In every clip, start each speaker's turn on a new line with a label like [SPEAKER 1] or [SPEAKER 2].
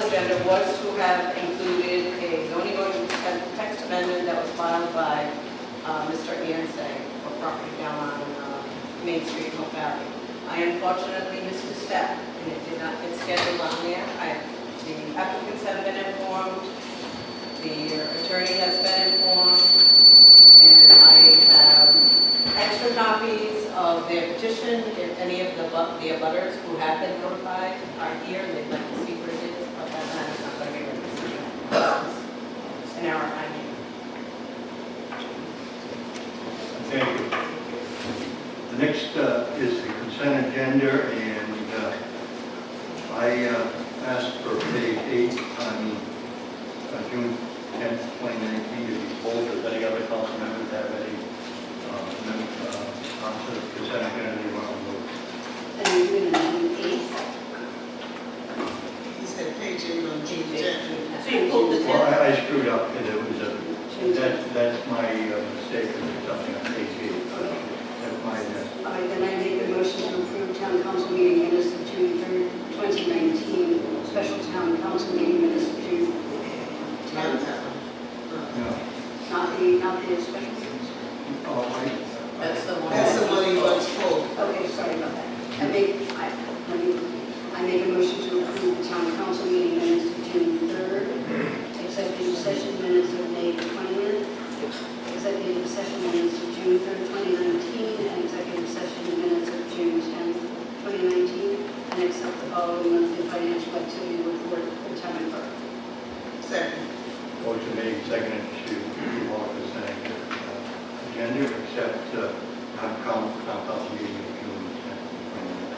[SPEAKER 1] agenda was to have included a zoning ordinance text amendment that was filed by Mr. Ansay for property down on Main Street, Hope Valley. I unfortunately missed a step, and it did not get scheduled on there. The applicants have been informed, the attorney has been informed, and I have extra copies of their petition. If any of the abutters who have been notified are here, they'd like to see what it is, but that is not going to be a decision. It's an error I made.
[SPEAKER 2] Thank you. The next is the consent agenda, and I asked for page 8 on June 10th, 2019 to be pulled. Does any other council members have any onto the consent agenda they want to move?
[SPEAKER 3] And you're doing it on June 8th?
[SPEAKER 4] He said page 8 on June 10th.
[SPEAKER 1] So you pulled the
[SPEAKER 2] Well,
[SPEAKER 1] 10th?
[SPEAKER 2] I screwed up, and it was that's my mistake. There's something on page 8. That's my
[SPEAKER 3] All right, then I make a motion to approve town council meeting minutes of June 3rd, 2019, special town council meeting minutes of June 10th.
[SPEAKER 2] no.
[SPEAKER 3] Not the special meetings?
[SPEAKER 2] Oh,
[SPEAKER 1] That's the one.
[SPEAKER 4] That's the one he wants pulled.
[SPEAKER 3] Okay, sorry about that. I make a motion to approve the town council meeting minutes of June 3rd, executive session minutes of May 20th, executive session minutes of June 3rd, 2019, and executive session minutes of June 10th, 2019, and accept the following monthly financial activity report for the town clerk.
[SPEAKER 4] Second.
[SPEAKER 2] Motion made, seconded to move on to the agenda, except town council meeting of June 10th,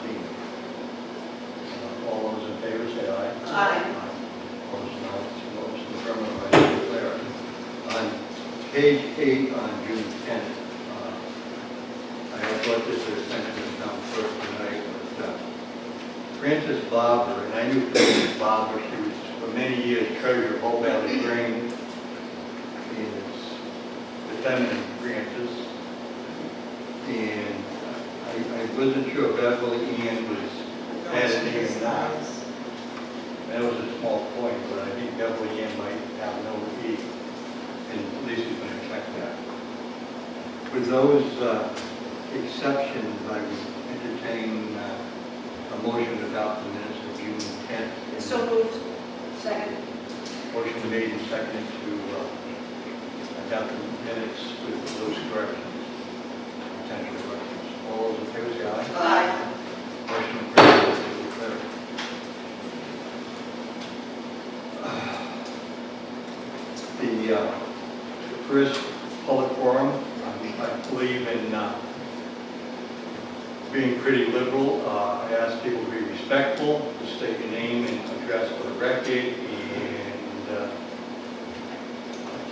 [SPEAKER 2] 2019. All those in favor say aye.
[SPEAKER 1] Aye.
[SPEAKER 2] Opposed, no. Motion affirmative, I declare. On page 8 on June 10th, I have brought this to the attention of the town clerk tonight, but Frances Barber, and I knew Frances Barber, she was for many years treasurer of Hope Valley Grain, is Lieutenant Frances, and I wasn't sure Beverly Ann was editing or not. That was a small point, but I think Beverly Ann might have no heat, and at least we're going to check that. With those exceptions, I would entertain a motion to adopt the minutes of June 10th.
[SPEAKER 1] So moved.
[SPEAKER 3] Second.
[SPEAKER 2] Motion made and seconded to adopt the minutes with those corrections, potential corrections. All those in favor say aye.
[SPEAKER 1] Aye.
[SPEAKER 2] Motion carries to declare. The first public forum, I believe in being pretty liberal. I ask people to be respectful, to state your name and address for the record, and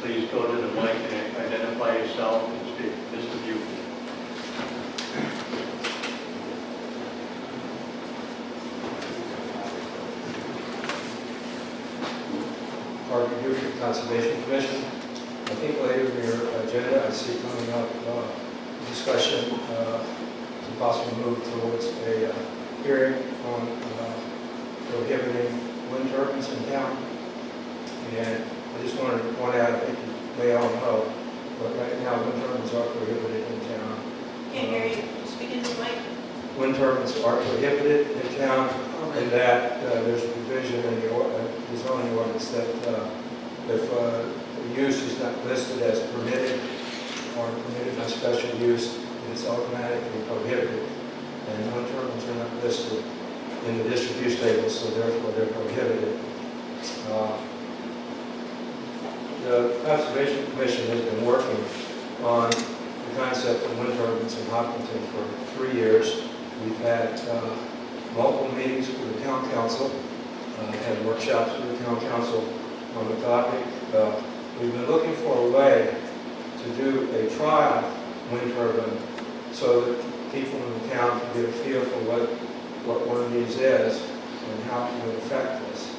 [SPEAKER 2] please go to the mic and identify yourself and speak. Mr. Buford.
[SPEAKER 5] Harvey Buford, Conservation Commission. I think later in your agenda, I see coming up discussion to possibly move towards a hearing on prohibiting wind turbines in town. And I just wanted to point out, I think they all know, but right now wind turbines are prohibited in town.
[SPEAKER 1] Can't hear you. Speak into the mic.
[SPEAKER 5] Wind turbines are prohibited in town, and that there's a provision in the zoning ordinance that if the use is not listed as permitted or permitted by special use, it's automatically prohibited. And wind turbines are not listed in the district table, so therefore they're prohibited. The Conservation Commission has been working on the concept of wind turbines in Hopkinton for 3 years. We've had multiple meetings with the town council, had workshops with the town council on the topic. We've been looking for a way to do a trial wind turbine so that people in the town can get a feel for what one of these is and how it would affect us.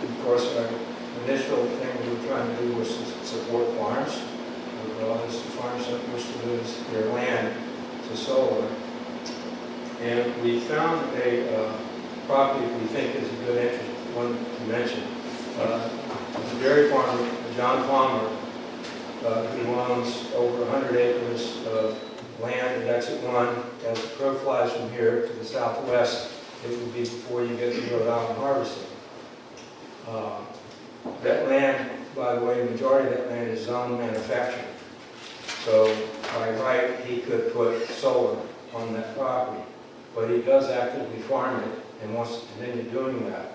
[SPEAKER 5] Of course, our initial thing we were trying to do was to support farms, because the farms don't wish to lose their land to solar. And we found a property we think is a good interest, one mention. The dairy farmer, John Palmer, who owns over 100 acres of land at Exit 1, as the crow flies from here to the southwest, it would be before you get to Rhode Island harvesting. That land, by the way, the majority of that land is zoned manufacturing. So by right, he could put solar on that property, but he does actively farm it and wants to continue doing that.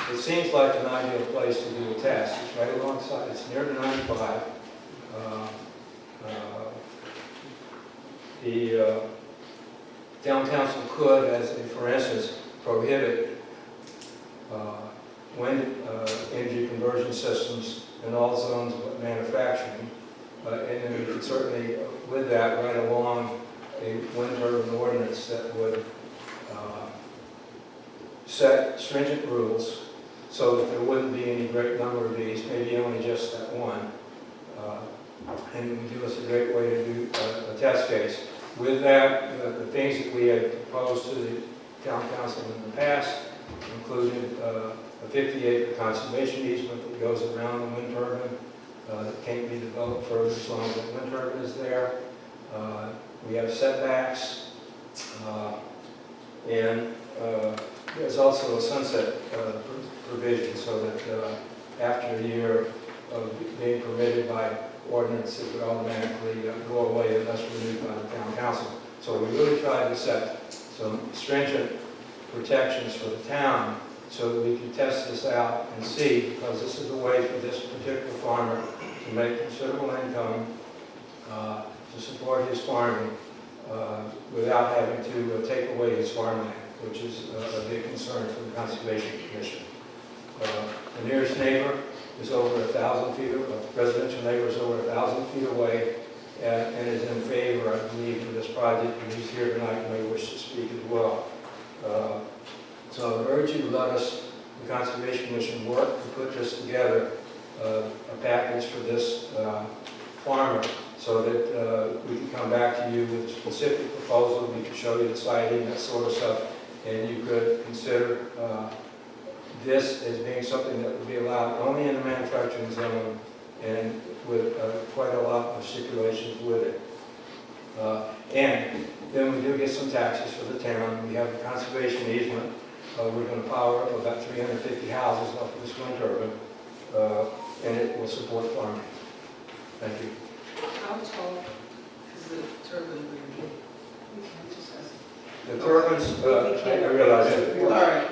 [SPEAKER 5] It seems like an ideal place to do a test. It's right alongside, it's near the 95. The town council could, for instance, prohibit wind energy conversion systems in all zones but manufacturing. And then we could certainly, with that, write along a wind turbine ordinance that would set stringent rules so that there wouldn't be any great number of these, maybe only just that one. And it would give us a great way to do a test case. With that, the things that we had proposed to the town council in the past included a 50-acre conservation easement that goes around the wind turbine that can't be developed further as long as the wind turbine is there. We have setbacks, and there's also a sunset provision so that after a year of being permitted by ordinance, it would automatically go away unless renewed by the town council. So we really tried to set some stringent protections for the town so that we could test this out and see, because this is a way for this particular farmer to make considerable income to support his farming without having to take away his farmland, which is a big concern for the Conservation Commission. The nearest neighbor is over 1,000 feet, residential neighbor is over 1,000 feet away and is in favor, I believe, of this project, and he's here tonight and may wish to speak as well. So I urge you to let us, the Conservation Commission, work to put this together, a package for this farmer, so that we can come back to you with a specific proposal. We can show you the siting, that sort of stuff, and you could consider this as being something that would be allowed only in the manufacturing zone and with quite a lot of stipulations with it. And then we do get some taxes for the town. We have a conservation easement. We're going to power up about 350 houses off of this wind turbine, and it will support farming. Thank you.
[SPEAKER 4] How tall is the turbine going to be?
[SPEAKER 5] The turbines, I realize that.
[SPEAKER 4] All right.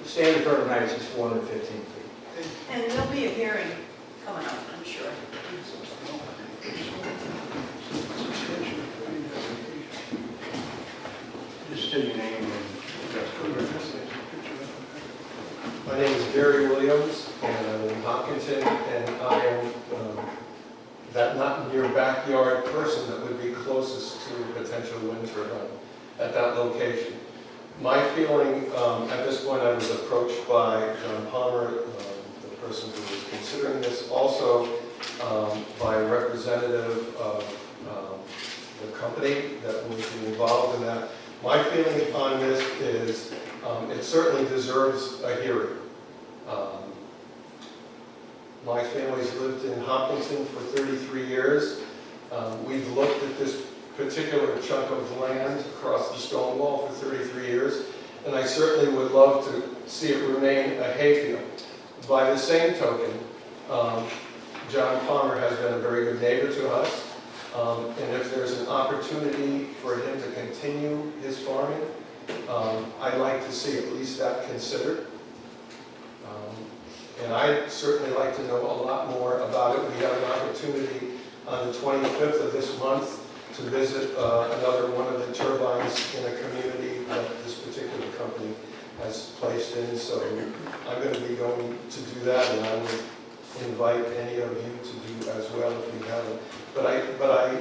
[SPEAKER 5] Standard turbine height is 415 feet.
[SPEAKER 6] And there'll be a hearing coming up, I'm sure.
[SPEAKER 2] Just state your name and address.
[SPEAKER 7] My name is Gary Williams, and I'm in Hopkinton, and I am that not in your backyard person that would be closest to a potential wind turbine at that location. My feeling, at this point, I was approached by John Palmer, the person who was considering this, also by a representative of the company that would be involved in that. My feeling on this is it certainly deserves a hearing. My family's lived in Hopkinton for 33 years. We've looked at this particular chunk of land across the stone wall for 33 years, and I certainly would love to see it remain a hayfield. By the same token, John Palmer has been a very good neighbor to us, and if there's an opportunity for him to continue his farming, I'd like to see at least that considered. And I'd certainly like to know a lot more about it. We have an opportunity on the 25th of this month to visit another one of the turbines in a community that this particular company has placed in. So I'm going to be going to do that, and I would invite any of you to do as well if you haven't. But I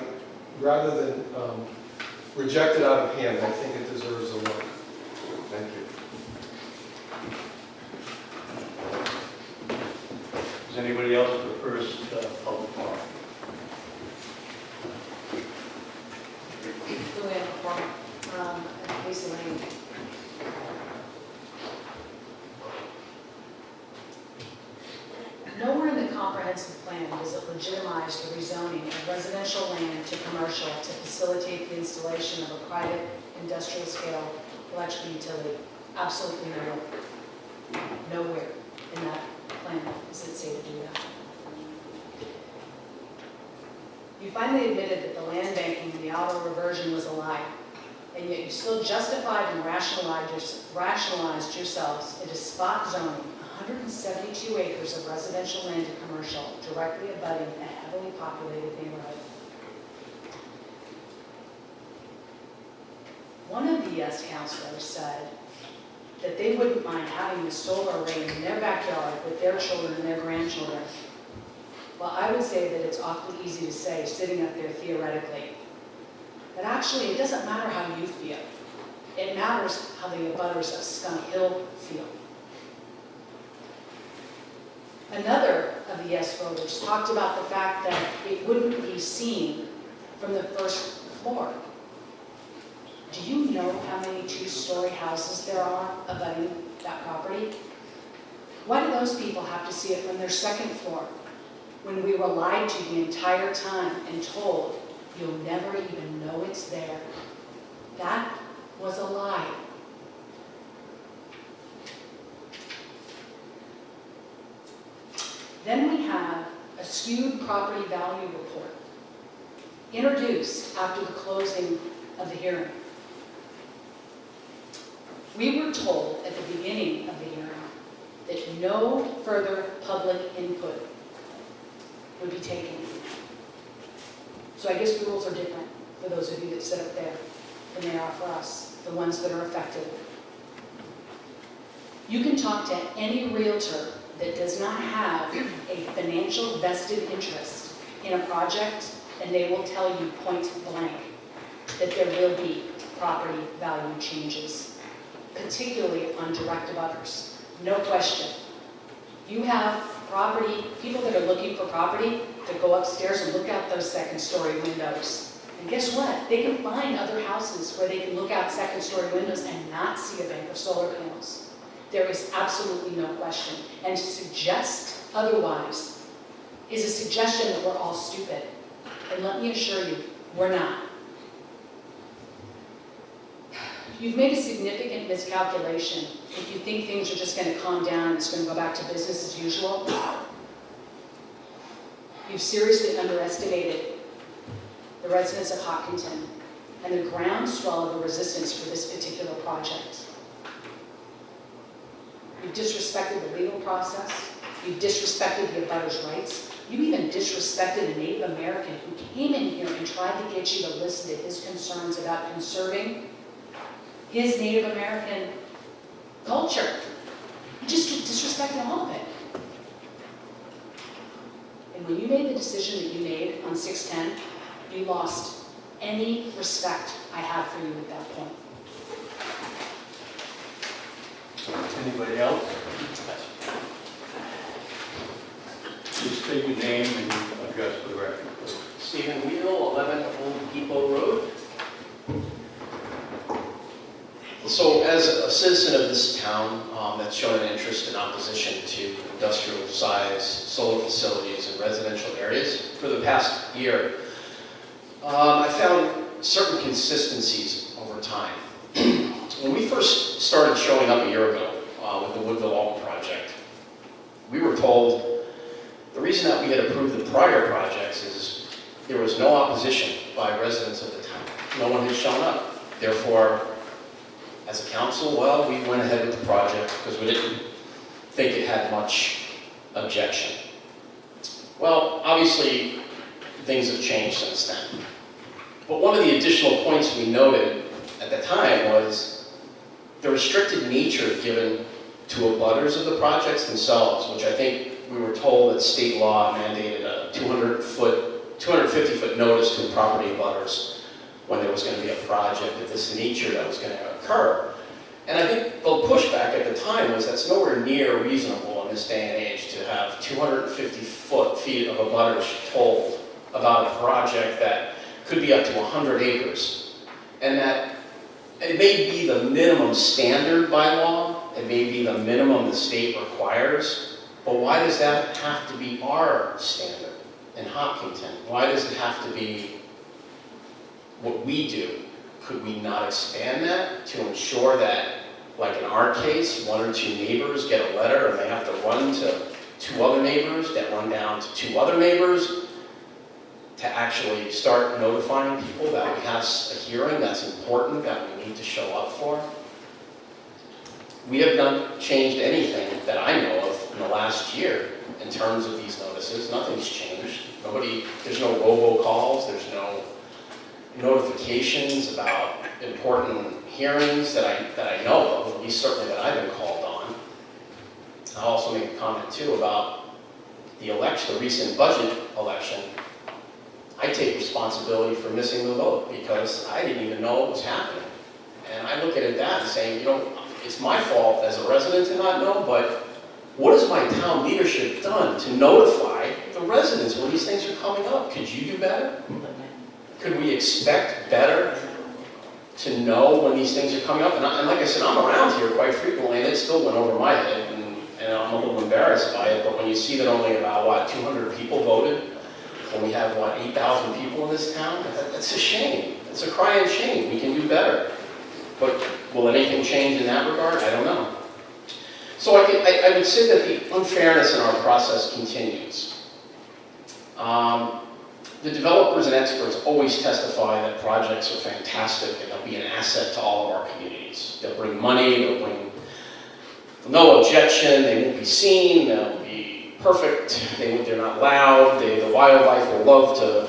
[SPEAKER 7] rather than reject it out of hand, I think it deserves a look. Thank you.
[SPEAKER 2] Is anybody else for the first public forum?
[SPEAKER 1] Luann Form,
[SPEAKER 8] authorize the rezoning of residential land to commercial to facilitate the installation of a private industrial scale electrical utility. Absolutely nowhere. Nowhere in that plan does it say to do that. You finally admitted that the land banking and the auto reversion was a lie, and yet you still justified and rationalized yourselves into spot zoning 172 acres of residential land to commercial directly abutting a heavily populated neighborhood. One of the yes councilors said that they wouldn't mind having a solar array in their backyard with their children and their grandchildren. Well, I would say that it's awfully easy to say, sitting up there theoretically, but actually it doesn't matter how you feel. It matters how the abutters of Skunk Hill feel. Another of the yes voters talked about the fact that it wouldn't be seen from the first floor. Do you know how many two-story houses there are abutting that property? Why do those people have to see it from their second floor when we were lied to the entire time and told you'll never even know it's there? That was a lie. Then we have a skewed property value report introduced after the closing of the hearing. We were told at the beginning of the hearing that no further public input would be taken. So I guess the rules are different for those of you that sit up there than they are for us, the ones that are affected. You can talk to any realtor that does not have a financial vested interest in a project, and they will tell you point blank that there will be property value changes, particularly on direct abutters. No question. You have property, people that are looking for property that go upstairs and look out those second-story windows. And guess what? They can find other houses where they can look out second-story windows and not see a bank of solar panels. There is absolutely no question. And to suggest otherwise is a suggestion that we're all stupid. And let me assure you, we're not. You've made a significant miscalculation if you think things are just going to calm down and it's going to go back to business as usual. You've seriously underestimated the residents of Hopkinton and the groundswell of the resistance for this particular project. You've disrespected the legal process. You've disrespected the abutters' rights. You even disrespected a Native American who came in here and tried to get you to listen to his concerns about conserving his Native American culture. You just disrespected all of it. And when you made the decision that you made on 610, you lost any respect I had for you at that point.
[SPEAKER 2] Anybody else? Please state your name and address for the record, please.
[SPEAKER 9] Stephen Weedle, 11 Old Depot Road. So as a citizen of this town that's shown an interest in opposition to industrial size solar facilities in residential areas for the past year, I found certain consistencies over time. When we first started showing up a year ago with the Woodville Alton project, we were told the reason that we had approved the prior projects is there was no opposition by residents of the town. No one had shown up. Therefore, as a council, well, we went ahead with the project because we didn't think it had much objection. Well, obviously, things have changed since then. But one of the additional points we noted at the time was the restricted nature given to abutters of the projects themselves, which I think we were told that state law mandated a 250-foot notice to property abutters when there was going to be a project of this nature that was going to occur. And I think the pushback at the time was that's nowhere near reasonable in this day and age to have 250 feet of abutters told about a project that could be up to 100 acres. And that it may be the minimum standard by law, it may be the minimum the state requires, but why does that have to be our standard? in Hopkinton? Why does it have to be what we do? Could we not expand that to ensure that, like in our case, 1 or 2 neighbors get a letter and they have to run to 2 other neighbors that run down to 2 other neighbors to actually start notifying people that we have a hearing that's important that we need to show up for? We have not changed anything that I know of in the last year in terms of these notices. Nothing's changed. There's no robocalls, there's no notifications about important hearings that I know of, at least certainly that I've been called on. I'll also make a comment too about the election, the recent budget election. I take responsibility for missing the vote because I didn't even know what was happening. And I look at it that and saying, it's my fault as a resident to not know, but what has my town leadership done to notify the residents when these things are coming up? Could you do better? Could we expect better to know when these things are coming up? And like I said, I'm around here quite frequently, and it still went over my head, and I'm a little embarrassed by it, but when you see that only about, 200 people voted, and we have, 8,000 people in this town, that's a shame. It's a crying shame. We can do better. But will anything change in that regard? I don't know. So I would say that the unfairness in our process continues. The developers and experts always testify that projects are fantastic and they'll be an asset to all of our communities. They'll bring money, they'll bring no objection, they won't be seen, they'll be perfect, they're not loud, the wildlife will love to,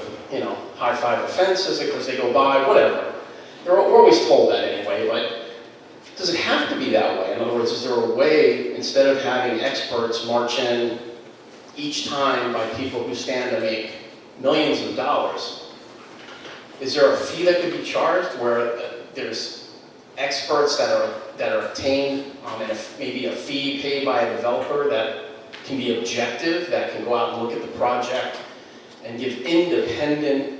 [SPEAKER 9] high-five the fences because they go by, whatever. We're always told that anyway, but does it have to be that way? In other words, is there a way, instead of having experts march in each time by people who stand to make millions of dollars, is there a fee that could be charged where there's experts that are obtained and maybe a fee paid by a developer that can be objective, that can go out and look at the project and give independent,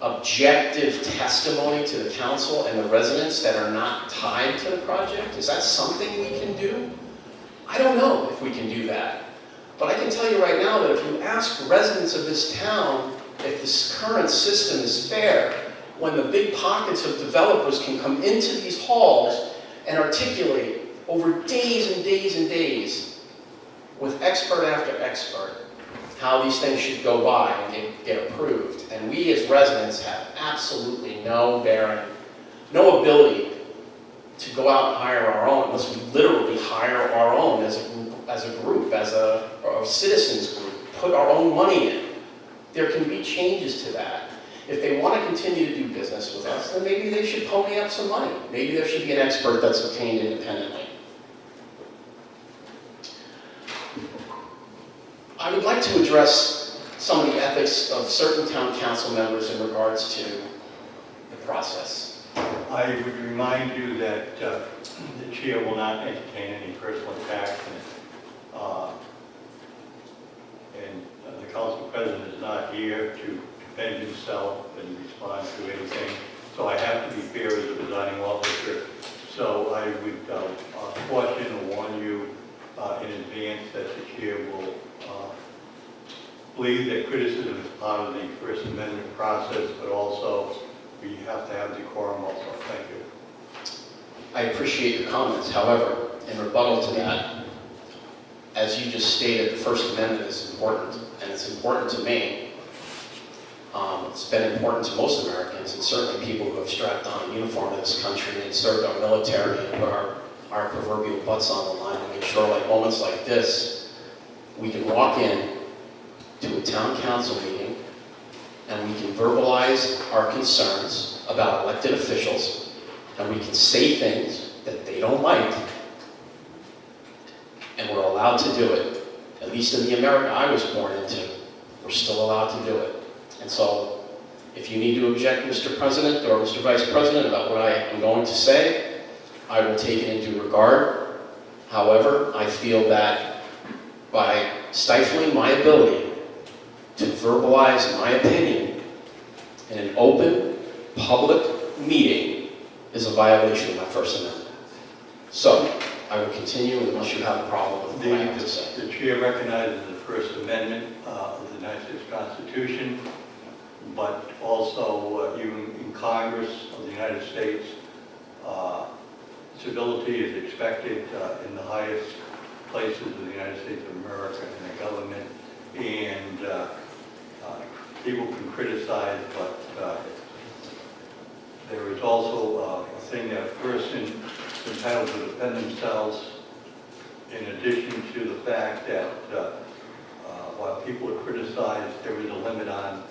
[SPEAKER 9] objective testimony to the council and the residents that are not tied to the project? Is that something we can do? I don't know if we can do that. But I can tell you right now that if you ask residents of this town if this current system is fair, when the big pockets of developers can come into these halls and articulate over days and days and days with expert after expert how these things should go by and get approved. And we as residents have absolutely no bearing, no ability to go out and hire our own, unless we literally hire our own as a citizens group, put our own money in. There can be changes to that. If they want to continue to do business with us, then maybe they should pony up some money. Maybe there should be an expert that's obtained independently. I would like to address some of the ethics of certain town council members in regards to the process.
[SPEAKER 2] I would remind you that the chair will not entertain any personal attacks, and the council president is not here to defend himself and respond to anything. So I have to be fair as a presiding officer. So I would caution or warn you in advance that the chair will believe that criticism is part of the First Amendment process, but also we have to have decorum also. Thank you.
[SPEAKER 9] I appreciate your comments. However, in rebuttal to that, as you just stated, the First Amendment is important, and it's important to me. It's been important to most Americans, and certainly people who have strapped on a uniform in this country and served our military and put our proverbial butts on the line to make sure, like moments like this, we can walk in to a town council meeting and we can verbalize our concerns about elected officials, and we can say things that they don't like, and we're allowed to do it. At least in the America I was born into, we're still allowed to do it. And so, if you need to object, Mr. President or Mr. Vice President, about what I am going to say, I will take it in due regard. However, I feel that by stifling my ability to verbalize my opinion in an open, public meeting is a violation of my First Amendment. So, I will continue unless you have a problem with what I have to say.
[SPEAKER 2] The chair recognizes the First Amendment of the United States Constitution, but also even in Congress of the United States, civility is expected in the highest places of the United States of America in the government, and people can criticize, but there is also a thing that a person is entitled to defend themselves, in addition to the fact that while people are criticized, there is a limit on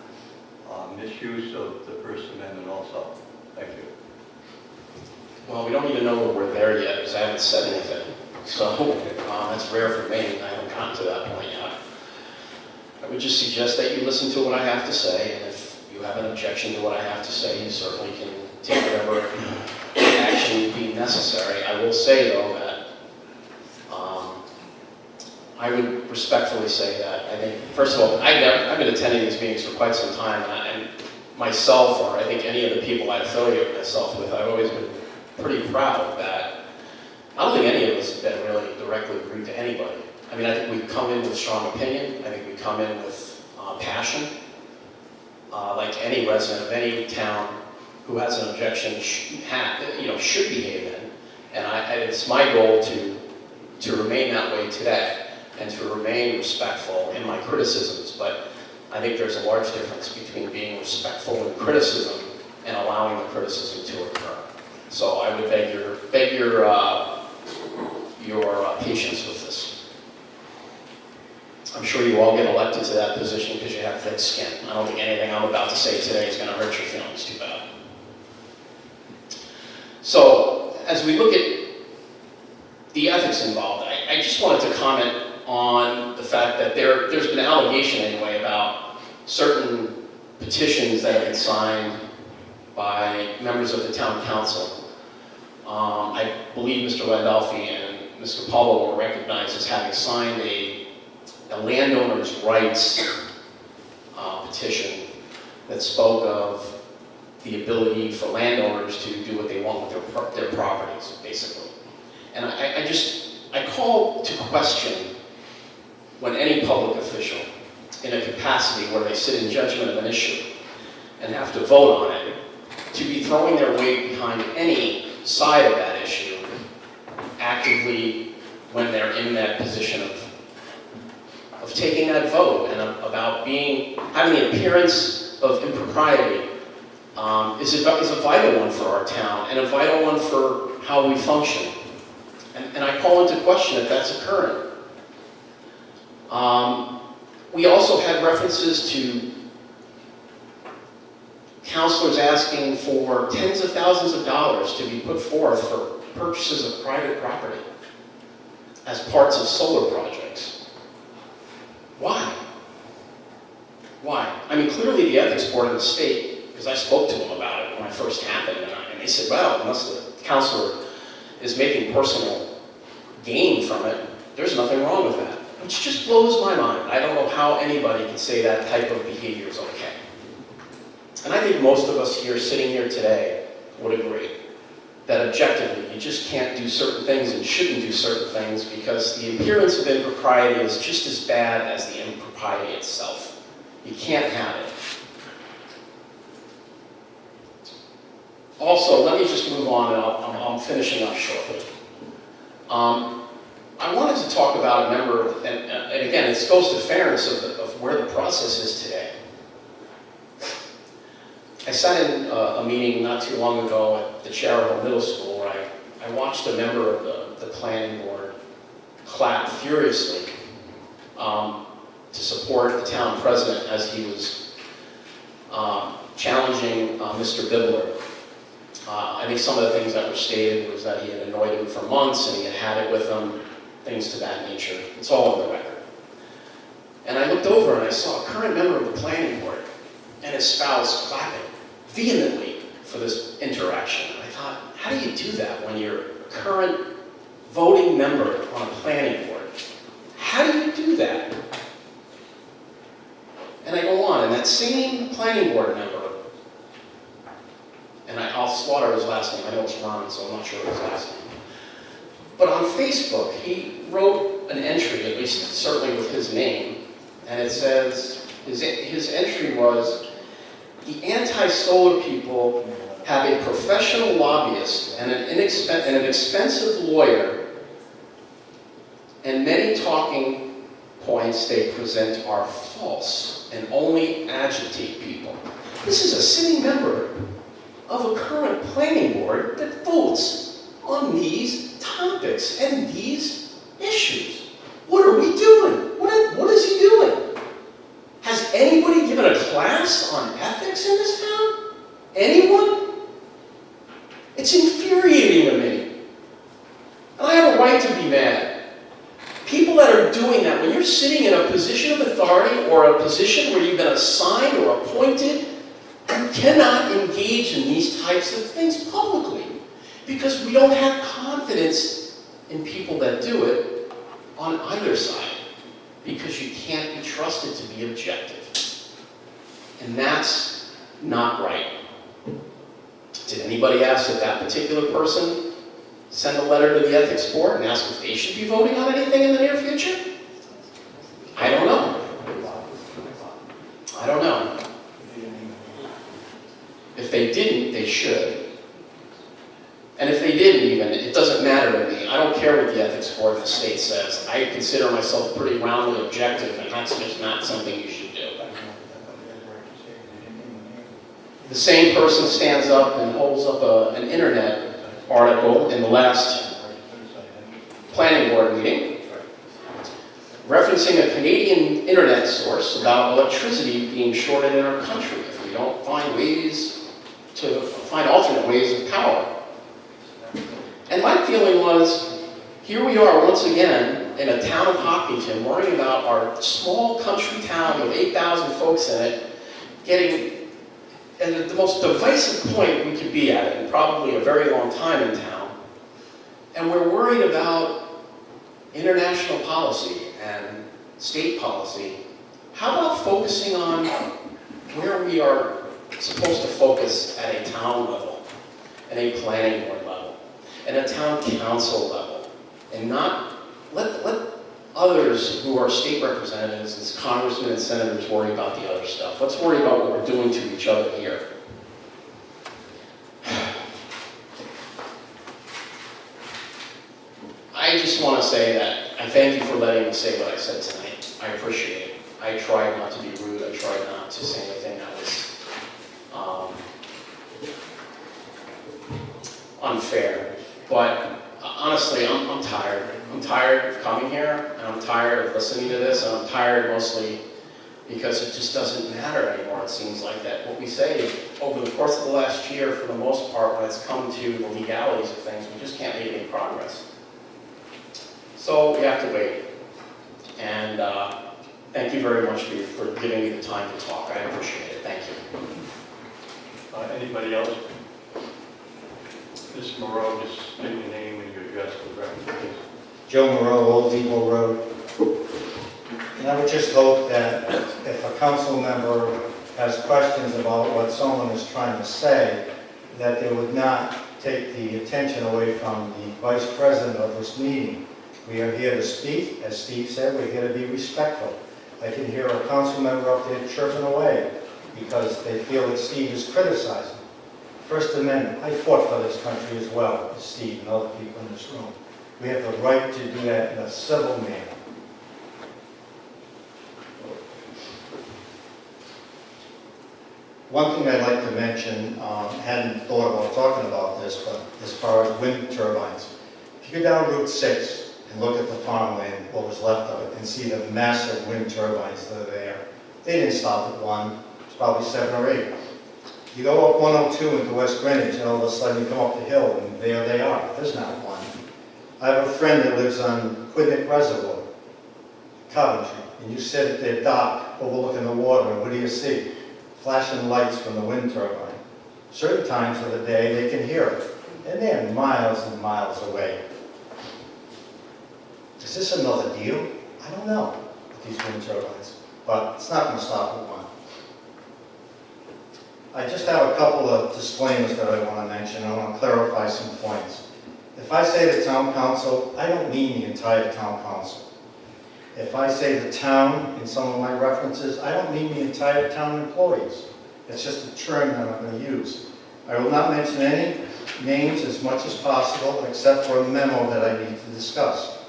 [SPEAKER 2] misuse of the First Amendment also. Thank you.
[SPEAKER 9] Well, we don't even know that we're there yet, because I haven't said anything. So that's rare for me, and I haven't gotten to that point yet. I would just suggest that you listen to what I have to say, and if you have an objection to what I have to say, you certainly can take whatever action you deem necessary. I will say, though, that I would respectfully say that I think, first of all, I've been attending these meetings for quite some time, and myself, or I think any of the people I affiliate myself with, I've always been pretty proud that I don't think any of us have been really directly rude to anybody. I mean, I think we come in with strong opinion. I think we come in with passion, like any resident of any town who has an objection should behave in. And it's my goal to remain that way today and to remain respectful in my criticisms. But I think there's a large difference between being respectful in criticism and allowing the criticism to occur. So I would beg your patience with this. I'm sure you all get elected to that position because you have thick skin. I don't think anything I'm about to say today is going to hurt your feelings too bad. So as we look at the ethics involved, I just wanted to comment on the fact that there's been an allegation anyway about certain petitions that have been signed by members of the town council. I believe Mr. Landolfi and Ms. Capallo were recognized as having signed a landowner's rights petition that spoke of the ability for landowners to do what they want with their properties, basically. And I call to question when any public official in a capacity where they sit in judgment of an issue and have to vote on it, to be throwing their weight behind any side of that issue actively when they're in that position of taking that vote and about having the appearance of impropriety is a vital one for our town and a vital one for how we function. And I call into question if that's occurring. We also had references to counselors asking for tens of thousands of dollars to be put forth for purchases of private property as parts of solar projects. Why? Why? I mean, clearly the ethics board of the state, because I spoke to them about it when it first happened, and they said, well, unless the counselor is making personal gain from it, there's nothing wrong with that. Which just blows my mind. I don't know how anybody can say that type of behavior is okay. And I think most of us here, sitting here today, would agree that objectively, you just can't do certain things and shouldn't do certain things because the appearance of impropriety is just as bad as the impropriety itself. You can't have it. Also, let me just move on, and I'm finishing up shortly. I wanted to talk about a member, and again, it goes to fairness of where the process is today. I sat in a meeting not too long ago at the Cherryville Middle School where I watched a member of the planning board clap furiously to support the town president as he was challenging Mr. Bibler. I think some of the things that were stated was that he had annoyed him for months and he had it with him, things to that nature. It's all on the record. And I looked over and I saw a current member of the planning board and his spouse clapping vehemently for this interaction. And I thought, how do you do that when you're a current voting member on a planning board? How do you do that? And I go on, and that same planning board member, and I'll slaughter his last name, I know it's Ron, so I'm not sure his last name. But on Facebook, he wrote an entry, at least certainly with his name, And it says, his entry was, the anti-solar people have a professional lobbyist and an expensive lawyer, and many talking points they present are false and only agitate people. This is a sitting member of a current planning board that votes on these topics and these issues. What are we doing? What is he doing? Has anybody given a class on ethics in this town? Anyone? It's infuriating to me. And I have a right to be mad. People that are doing that, when you're sitting in a position of authority or a position where you've been assigned or appointed, you cannot engage in these types of things publicly because we don't have confidence in people that do it on either side because you can't be trusted to be objective. And that's not right. Did anybody ask that particular person send a letter to the ethics board and ask if they should be voting on anything in the near future? I don't know. I don't know. If they didn't, they should. And if they didn't even, it doesn't matter to me. I don't care what the ethics board of the state says. I consider myself pretty roundly objective, and that's just not something you should do. The same person stands up and holds up an internet article in the last planning board meeting, referencing a Canadian internet source about electricity being shorted in our country if we don't find ways to find alternate ways of power. And my feeling was, here we are once again in a town of Hopkinton worrying about our small country town with 8,000 folks in it getting, and the most divisive point we could be at in probably a very long time in town, and we're worried about international policy and state policy. How about focusing on where we are supposed to focus at a town level, at a planning board level, at a town council level, and not let others who are state representatives and congressmen and senators worry about the other stuff. Let's worry about what we're doing to each other here. I just want to say that I thank you for letting me say what I said tonight. I appreciate it. I tried not to be rude. I tried not to say anything that was unfair. But honestly, I'm tired. I'm tired of coming here, and I'm tired of listening to this, and I'm tired mostly because it just doesn't matter anymore, it seems like that. What we say over the course of the last year, for the most part, when it's come to the legalities of things, we just can't make any progress. So we have to wait. And thank you very much for giving me the time to talk. I appreciate it. Thank you.
[SPEAKER 2] Anybody else? Ms. Moreau, just state your name and your address for the record, please.
[SPEAKER 10] Joe Moreau, Old Depot Road. And I would just hope that if a council member has questions about what someone is trying to say, that they would not take the attention away from the vice president of this meeting. We are here to speak. As Steve said, we're here to be respectful. I can hear a council member up there chirping away because they feel that Steve is criticizing. First Amendment, I fought for this country as well as Steve and other people in this room. We have the right to do that in a civil manner. One thing I'd like to mention, hadn't thought about talking about this, but as far as wind turbines, if you go down Route 6 and look at the farmland, what was left of it, and see the massive wind turbines that are there, they didn't stop at one, it's probably 7 or 8. You go up 102 into West Greenwich, and all of a sudden you come up the hill, and there they are. There's not one. I have a friend that lives on Quidnick Reservoir, Coventry, and you sit at their dock overlooking the water, and what do you see? Flashing lights from the wind turbine. Certain times of the day they can hear it, and they're miles and miles away. Is this another deal? I don't know with these wind turbines, but it's not going to stop at one. I just have a couple of disclaimers that I want to mention. I want to clarify some points. If I say the town council, I don't mean the entire town council. If I say the town in some of my references, I don't mean the entire town employees. It's just a term that I'm going to use. I will not mention any names as much as possible, except for a memo that I need to discuss.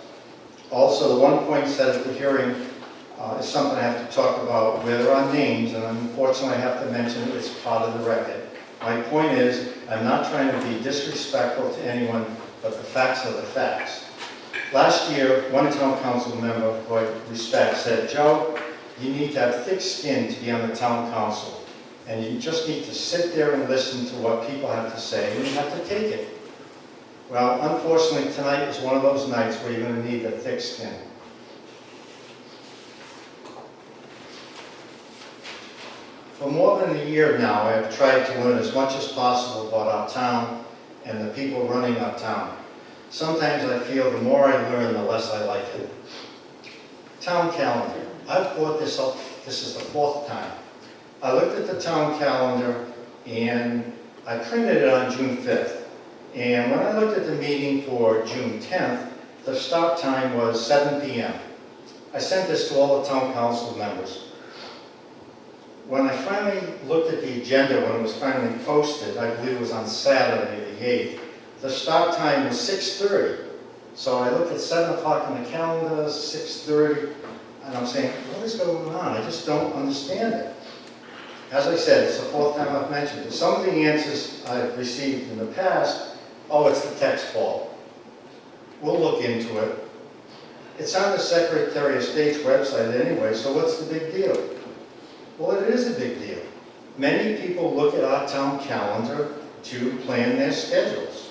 [SPEAKER 10] Also, the one point said at the hearing is something I have to talk about where there are names, and unfortunately I have to mention it as part of the record. My point is, I'm not trying to be disrespectful to anyone, but the facts are the facts. Last year, one town council member who I respect said, "Joe, you need to have thick skin to be on the town council, and you just need to sit there and listen to what people have to say, and you have to take it." Well, unfortunately, tonight is one of those nights where you're going to need a thick skin. For more than a year now, I have tried to learn as much as possible about our town and the people running our town. Sometimes I feel the more I learn, the less I like it. Town calendar. I've brought this up, this is the 4th time. I looked at the town calendar and I printed it on June 5th. And when I looked at the meeting for June 10th, the start time was 7 p.m. I sent this to all the town council members. When I finally looked at the agenda, when it was finally posted, I believe it was on Saturday the 8th, the start time was 6:30. So I looked at 7 o'clock on the calendar, 6:30, and I'm saying, what is going on? I just don't understand it. As I said, it's the 4th time I've mentioned it. Some of the answers I've received in the past, oh, it's the text fault. We'll look into it. It's on the Secretary of State's website anyway, so what's the big deal? Well, it is a big deal. Many people look at our town calendar to plan their schedules.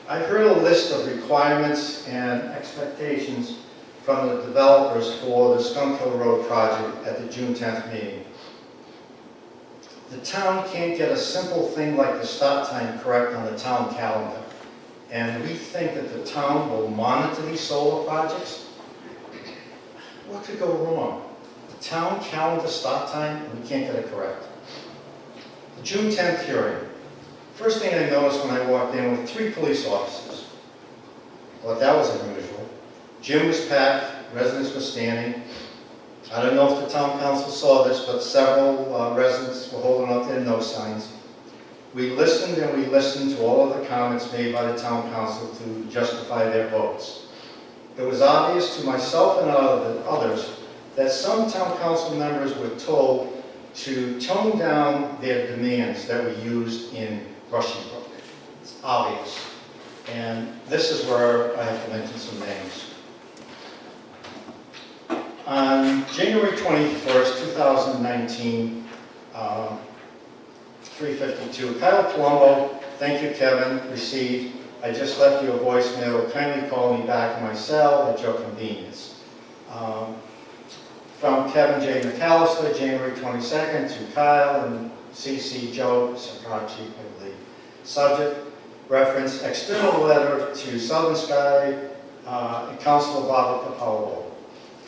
[SPEAKER 10] I heard a list of requirements and expectations from the developers for the Skunk Hill Road project at the June 10th meeting. The town can't get a simple thing like the start time correct on the town calendar. And we think that the town will monitor these solar projects. What could go wrong? The town calendar start time, and we can't get it correct. The June 10th hearing. First thing I noticed when I walked in were 3 police officers. Well, that was unusual. Gym was packed, residents were standing. I don't know if the town council saw this, but several residents were holding up their no signs. We listened and we listened to all of the comments made by the town council to justify their votes. It was obvious to myself and others that some town council members were told to tone down their demands that we used in Brushy Brook. It's obvious. And this is where I have to mention some names. On January 21st, 2019, 3:52, Kyle Palumbo, thank you Kevin, received, I just left you a voicemail, kindly call me back in my cell at your convenience. From Kevin J. McAllister, January 22nd, to Kyle and CC Joe Sakarchi, I believe. Subject, reference, external letter to Southern Sky and Councilor Barbara Capalvo.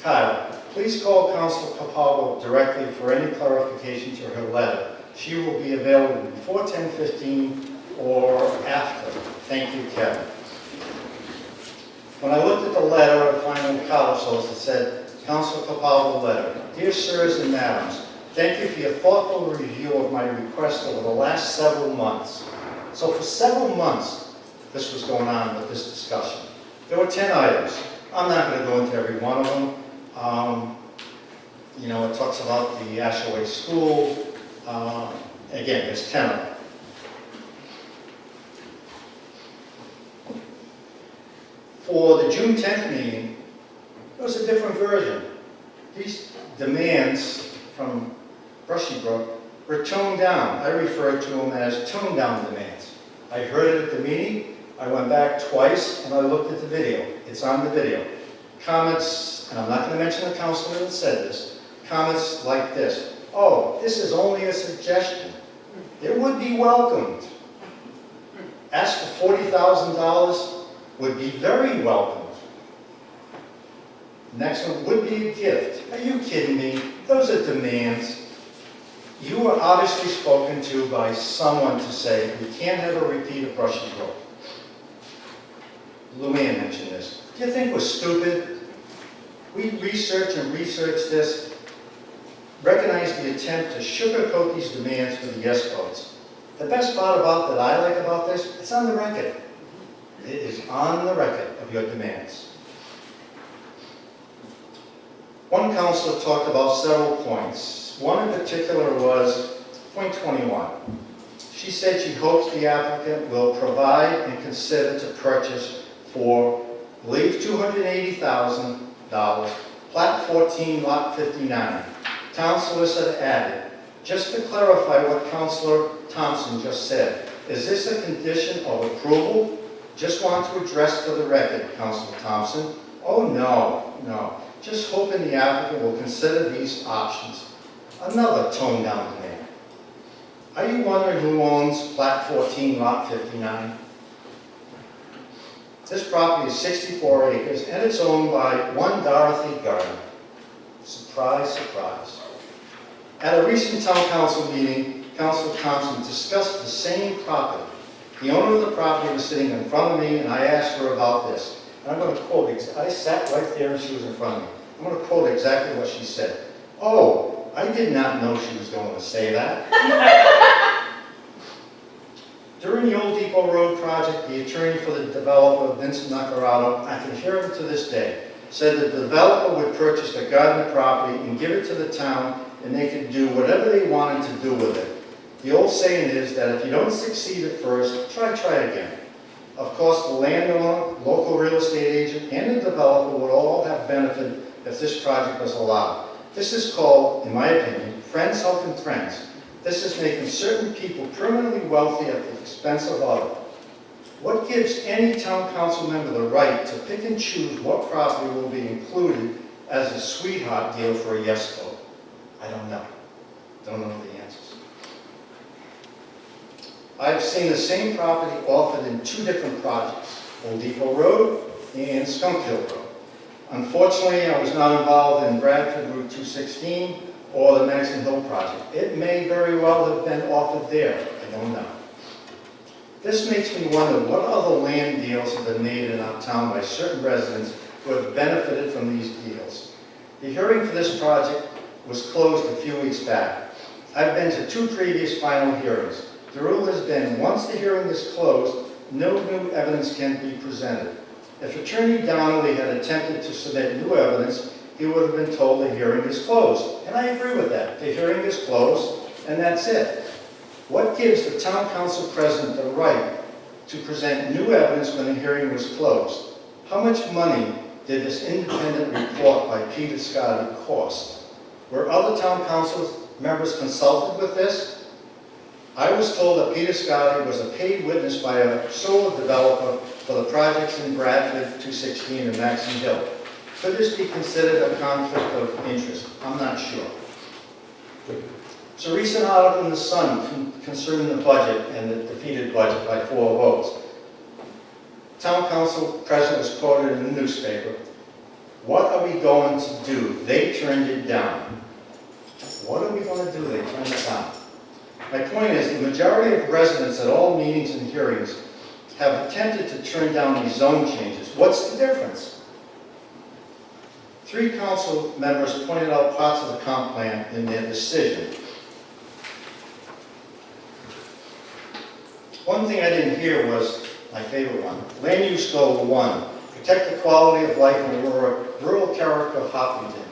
[SPEAKER 10] Kyle, please call Councilor Capalvo directly for any clarification to her letter. She will be available before 10:15 or after. Thank you, Kevin. When I looked at the letter of final Carlos, it said, Councilor Capalvo letter. Dear sirs and madams, thank you for your thoughtful review of my request over the last several months. So for several months, this was going on with this discussion. There were 10 items. I'm not going to go into every one of them. You know, it talks about the Ashaway School. Again, there's 10 of them. For the June 10th meeting, it was a different version. These demands from Brushy Brook were toned down. I refer to them as toned down demands. I heard it at the meeting. I went back twice and I looked at the video. It's on the video. Comments, and I'm not going to mention the councilor that said this, comments like this. Oh, this is only a suggestion. It would be welcomed. Ask for $40,000 would be very welcomed. Next one would be a gift. Are you kidding me? Those are demands. You were obviously spoken to by someone to say we can't have a repeat of Brushy Brook. Luann mentioned this. Do you think we're stupid? We researched and researched this, recognized the attempt to sugarcoat these demands for the yes votes. The best part that I like about this, it's on the record. It is on the record of your demands. One councilor talked about several points. One in particular was point 21. She said she hopes the applicant will provide and consider to purchase for, I believe, $280,000, Plat 14, Lot 59. Town solicitor added, just to clarify what Councilor Thompson just said, is this a condition of approval? Just want to address for the record, Councilor Thompson. Oh, no. Just hoping the applicant will consider these options. Another toned down demand. Are you wondering who owns Plat 14, Lot 59? This property is 64 acres and it's owned by one Dorothy Gardner. Surprise, surprise. At a recent town council meeting, Councilor Thompson discussed the same property. The owner of the property was sitting in front of me and I asked her about this. And I'm going to quote, I sat right there and she was in front of me. I'm going to quote exactly what she said. Oh, I did not know she was going to say that. During the Old Depot Road project, the attorney for the developer, Vincent Nacarado, I can hear him to this day, said that the developer would purchase the Gardner property and give it to the town and they could do whatever they wanted to do with it. The old saying is that if you don't succeed at first, try again. Of course, the landowner, local real estate agent, and the developer would all have benefited if this project was allowed. This is called, in my opinion, friends helping friends. This is making certain people permanently wealthy at the expense of others. What gives any town council member the right to pick and choose what property will be included as a sweetheart deal for a yes vote? I don't know. Don't know the answers. I've seen the same property offered in two different projects, Old Depot Road and Skunk Hill Road. Unfortunately, I was not involved in Bradford Route 216 or the Maxon Hill project. It may very well have been offered there. I don't know. This makes me wonder what other land deals have been made in our town by certain residents who have benefited from these deals. The hearing for this project was closed a few weeks back. I've been to two previous final hearings. The rule has been once the hearing is closed, no new evidence can be presented. If Attorney Donnelly had attempted to submit new evidence, he would have been told the hearing is closed. And I agree with that. The hearing is closed, and that's it. What gives the town council president the right to present new evidence when the hearing was closed? How much money did this independent report by Peter Scotti cost? Were other town council members consulted with this? I was told that Peter Scotti was a paid witness by a solar developer for the projects in Bradford 216 and Maxon Hill. Could this be considered a conflict of interest? I'm not sure. There's a recent article in the Sun concerning the budget and the defeated budget by 4 votes. Town council president was quoted in the newspaper. What are we going to do? They turned it down. What are we going to do? They turned it down. My point is, the majority of residents at all meetings and hearings have attempted to turn down these zone changes. What's the difference? 3 council members pointed out parts of the comp plan in their decision. One thing I didn't hear was my favorite one. Land use goal 1, protect the quality of life and rural character of Hopkinton.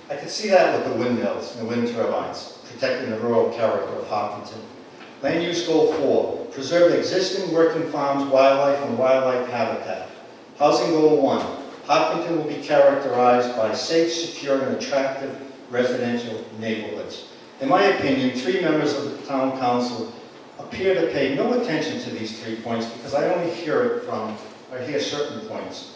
[SPEAKER 10] I could see that with the windmills and the wind turbines, protecting the rural character of Hopkinton. Land use goal 4, preserve existing working farms, wildlife, and wildlife habitat. Housing goal 1, Hopkinton will be characterized by safe, secure, and attractive residential neighborhoods. In my opinion, 3 members of the town council appear to pay no attention to these 3 points because I only hear certain points.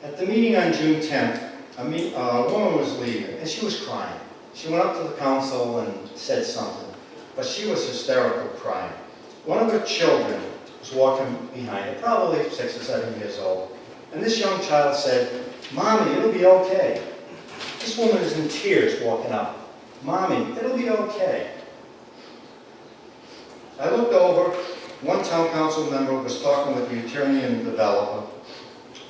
[SPEAKER 10] At the meeting on June 10th, a woman was leaving and she was crying. She went up to the council and said something, but she was hysterical crying. One of her children was walking behind her, probably 6 or 7 years old, and this young child said, "Mommy, it'll be okay." This woman is in tears walking up. "Mommy, it'll be okay." I looked over One town council member was talking with the attorney and the developer.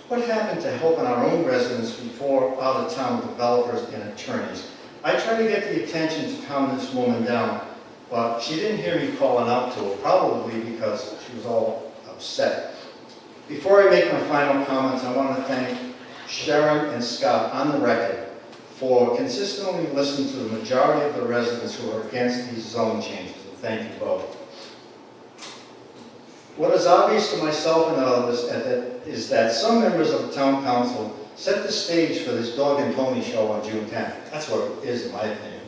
[SPEAKER 10] What happened to helping our own residents before out-of-town developers and attorneys? I tried to get the attention to calm this woman down, but she didn't hear me calling out to her, probably because she was all upset. Before I make my final comments, I want to thank Sharon and Scott on the record for consistently listening to the majority of the residents who are against these zone changes. And thank you both. What is obvious to myself and others is that some members of the town council set the stage for this dog and pony show on June 10th. That's what it is, in my opinion.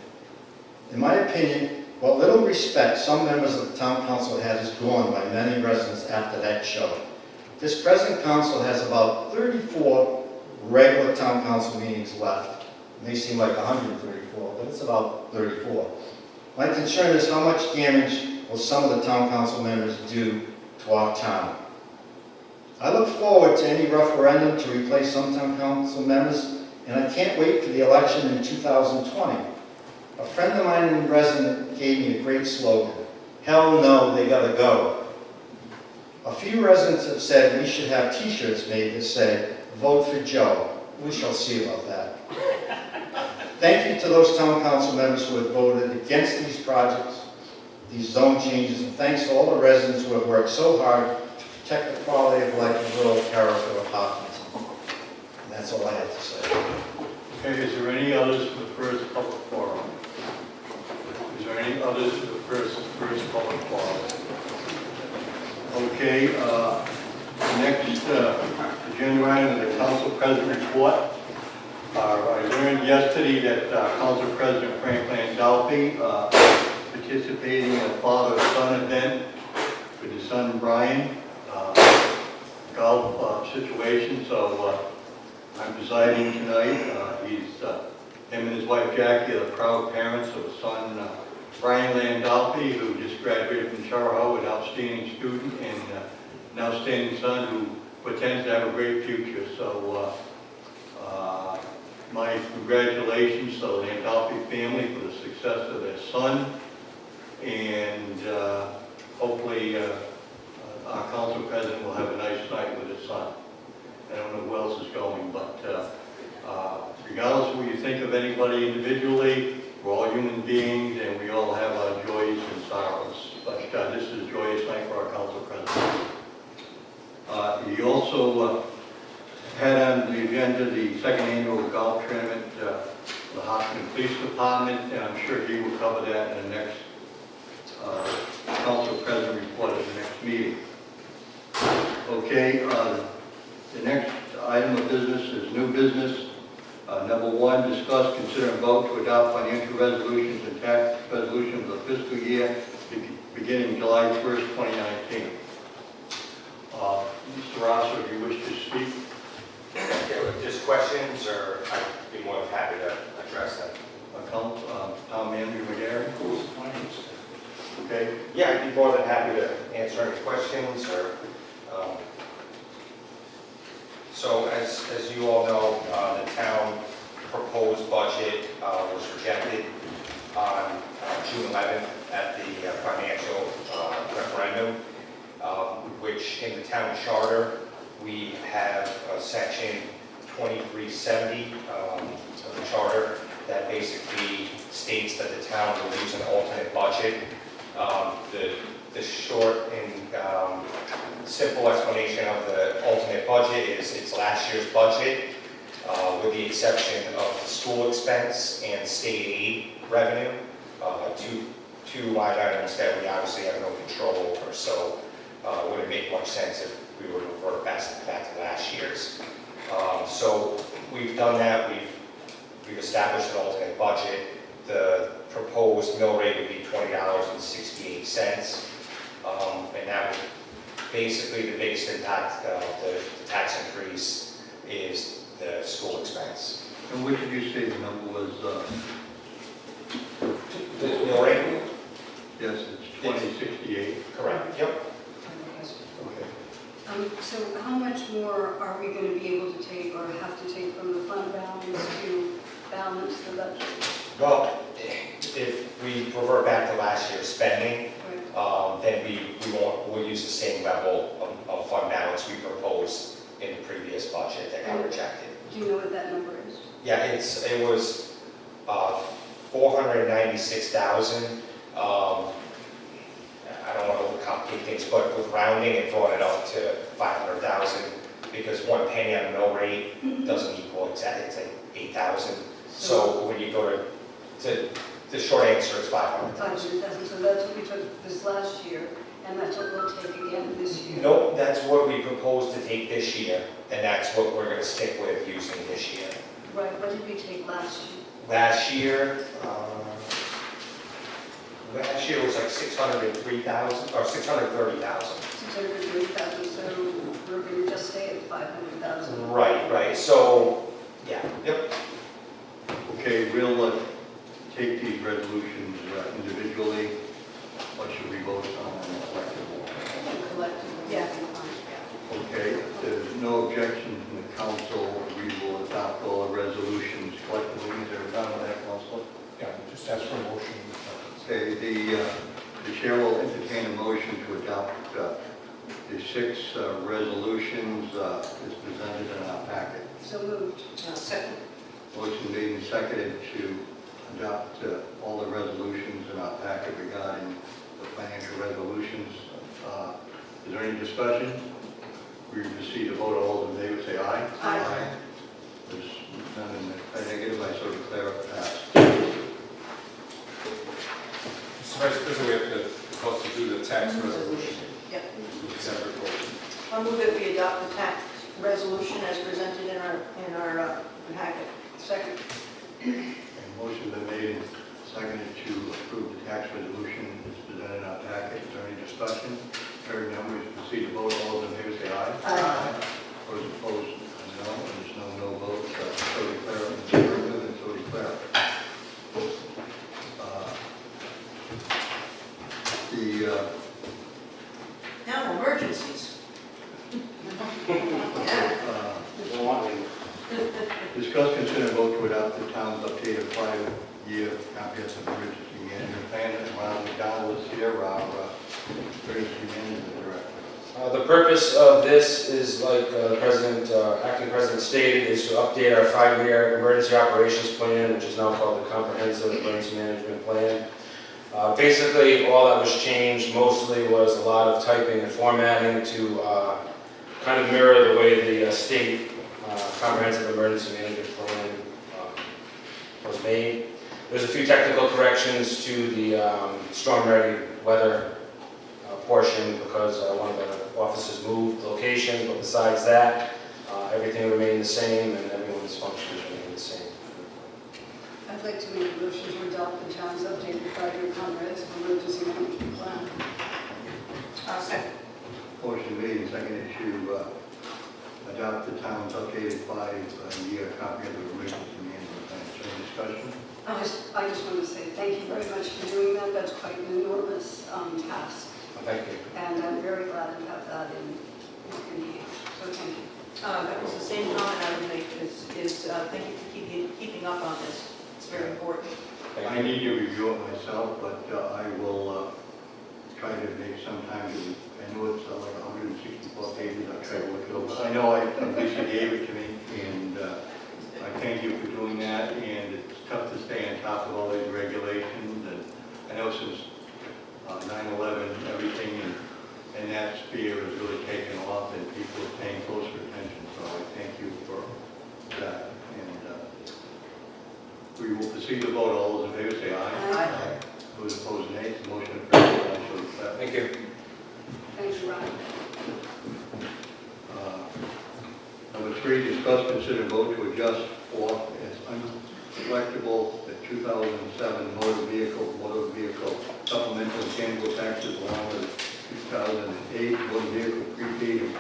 [SPEAKER 10] In my opinion, what little respect some members of the town council had is gone by many residents after that show. This present council has about 34 regular town council meetings left. It may seem like 134, but it's about 34. My concern is how much damage will some of the town council members do to our town. I look forward to any referendum to replace some town council members, and I can't wait for the election in 2020. A friend of mine and resident gave me a great slogan, "Hell no, they gotta go." A few residents have said we should have t-shirts made that say, "Vote for Joe." We shall see about that. Thank you to those town council members who have voted against these projects, these zone changes, and thanks to all the residents who have worked so hard to protect the quality of life and rural character of Hopkinton. And that's all I have to say.
[SPEAKER 2] Okay, is there any others for the first public forum? Is there any others for the first public forum? Okay, next agenda item is the council president report. I learned yesterday that Council President Frank Landolfi participating in a father-son event with his son Brian, golf situation, so I'm presiding tonight. Him and his wife Jackie are the proud parents of a son, Brian Landolfi, who just graduated from Charahoe, an outstanding student, and an outstanding son who pretends to have a great future. So my congratulations to the Landolfi family for the success of their son, and hopefully our council president will have a nice night with his son. I don't know who else is going, but regardless of what you think of anybody individually, we're all human beings and we all have our joys and sorrows. But this is a joyous night for our council president. He also had on the agenda the second annual golf tournament for the Hopkinton Police Department, and I'm sure he will cover that in the next council president report at the next meeting. Okay, the next item of business is new business. Number one, discuss, consider, and vote to adopt financial resolutions and tax resolutions for the fiscal year beginning July 1st, 2019. Mr. Rosso, do you wish to speak?
[SPEAKER 11] Yeah, with just questions, or I'd be more than happy to address them.
[SPEAKER 2] Town Manager McGarry? Okay.
[SPEAKER 11] Yeah, I'd be more than happy to answer any questions, or, so as you all know, the town proposed budget was rejected on June 11th at the financial referendum, which in the town charter, we have section 2370 of the charter that basically states that the town will use an alternate budget. The short and simple explanation of the alternate budget is it's last year's budget, with the exception of the school expense and state aid revenue, two line items that we obviously have no control over. So it wouldn't make much sense if we were to revert back to last year's. So we've done that. We've established an alternate budget. The proposed mill rate would be $20.68, and that would basically the biggest impact of the tax increase is the school expense.
[SPEAKER 2] And what did you say the number was?
[SPEAKER 11] The mill rate?
[SPEAKER 2] Yes, it's 2068.
[SPEAKER 11] Correct. Yep.
[SPEAKER 2] Okay.
[SPEAKER 3] So how much more are we going to be able to take or have to take from the fund balance to balance the budget?
[SPEAKER 11] Well, if we revert back to last year's spending, then we'll use the same level of fund balance we proposed in the previous budget that got rejected.
[SPEAKER 3] Do you know what that number is?
[SPEAKER 11] Yeah, it was 496,000. I don't want to overcomplicate things, but with rounding, it brought it up to 500,000 because 1 penny on the mill rate doesn't equal exactly, it's like 8,000. So when you go to the short answer is 500,000.
[SPEAKER 3] 500,000, so that's what we took this last year, and that's what we'll take again this year.
[SPEAKER 11] Nope, that's what we proposed to take this year, and that's what we're gonna stick with using this year.
[SPEAKER 3] Right, what did we take last year?
[SPEAKER 11] Last year was like 603,000, or 630,000.
[SPEAKER 3] 630,000, so we're going to just stay at 500,000.
[SPEAKER 11] Right, so, yeah, yep.
[SPEAKER 2] Okay, we'll take these resolutions individually. What should we vote on collectively?
[SPEAKER 3] Collectively.
[SPEAKER 6] Yeah.
[SPEAKER 2] Okay, if there's no objection from the council, we will adopt all the resolutions collectively. Is there a comment on that, Council?
[SPEAKER 7] Yeah, just ask for a motion.
[SPEAKER 2] Okay, the chair will entertain a motion to adopt the 6 resolutions as presented in our packet.
[SPEAKER 3] So moved.
[SPEAKER 6] Second.
[SPEAKER 2] Motion made and seconded to adopt all the resolutions in our packet regarding the financial resolutions. Is there any discussion? We proceed to vote. All those in favor say aye.
[SPEAKER 6] Aye.
[SPEAKER 2] There's none in the negative, I so declare it passed.
[SPEAKER 7] Mr. Vice President, we have to also do the tax resolution.
[SPEAKER 6] Yep.
[SPEAKER 7] Separate vote.
[SPEAKER 6] I'll move that we adopt the tax resolution as presented in our packet.
[SPEAKER 3] Second.
[SPEAKER 2] And motion been made and seconded to approve the tax resolution as presented in our packet. Is there any discussion? Hearing none, we proceed to vote. All those in favor say aye.
[SPEAKER 6] Aye.
[SPEAKER 2] Those opposed, no. And there's no votes. So declare it in favor of it, and so declare it.
[SPEAKER 6] Now, emergencies.
[SPEAKER 2] Discuss, consider, and vote to adopt the town's updated 5-year comprehensive emergency management plan. And Ron McDonald is here, our emergency management director.
[SPEAKER 5] The purpose of this is, like acting president stated, is to update our 5-year emergency operations plan, which is now called the Comprehensive Emergency Management Plan. Basically, all that was changed mostly was a lot of typing and formatting to kind of mirror the way the state Comprehensive Emergency Management Plan was made. There's a few technical corrections to the storm-ready weather portion because one of the offices moved location, but besides that, everything remained the same and everyone's functions remained the same.
[SPEAKER 3] I'd like to make a motion to adopt the town's updated 5-year comprehensive emergency management plan.
[SPEAKER 6] Second.
[SPEAKER 2] Motion made and seconded to adopt the town's updated 5-year comprehensive emergency management plan. Is there any discussion?
[SPEAKER 3] I just want to say thank you very much for doing that. That's quite an enormous task.
[SPEAKER 5] Thank you.
[SPEAKER 3] And I'm very glad to have that in hand. So thank you.
[SPEAKER 6] That was the same comment I would make, is thank you for keeping up on this. It's very important.
[SPEAKER 5] Thank
[SPEAKER 2] I
[SPEAKER 5] you.
[SPEAKER 2] need to review it myself, but I will try to make some time to, I know it's like 164 pages, I'll try to look it over. I know Lisa gave it to me, and I thank you for doing that, and it's tough to stay on top of all these regulations, and I know since 9/11, everything in that sphere has really taken off, and people are paying closer attention, so I thank you for that. And we will proceed to vote. All those in favor say aye.
[SPEAKER 6] Aye.
[SPEAKER 2] Those opposed, nay. The motion carries.
[SPEAKER 5] Thank you.
[SPEAKER 3] Thanks, Ron.
[SPEAKER 2] Number 3, discuss, consider, vote to adjust for as uncollectible the 2007 motor vehicle supplemental tangible taxes along with 2008 motor vehicle prepaid and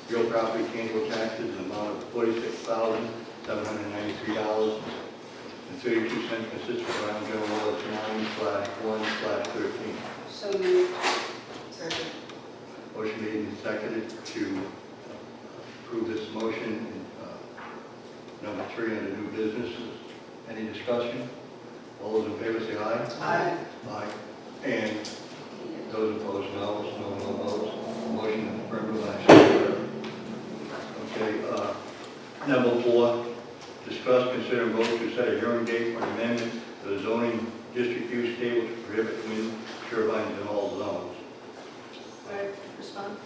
[SPEAKER 2] real property tangible taxes in the amount of $46,793.32 consistent with Round General Law 9/1/13.
[SPEAKER 3] So moved.
[SPEAKER 6] Second.
[SPEAKER 2] Motion made and seconded to approve this motion. Number 3 under new business. Any discussion? All those in favor say aye.
[SPEAKER 6] Aye.
[SPEAKER 2] Aye. And those opposed, no. No votes. Number 4, discuss, consider, and vote to set a hearing date for an amendment to the zoning district use table to prohibit wind turbines in all zones.
[SPEAKER 6] Can I respond?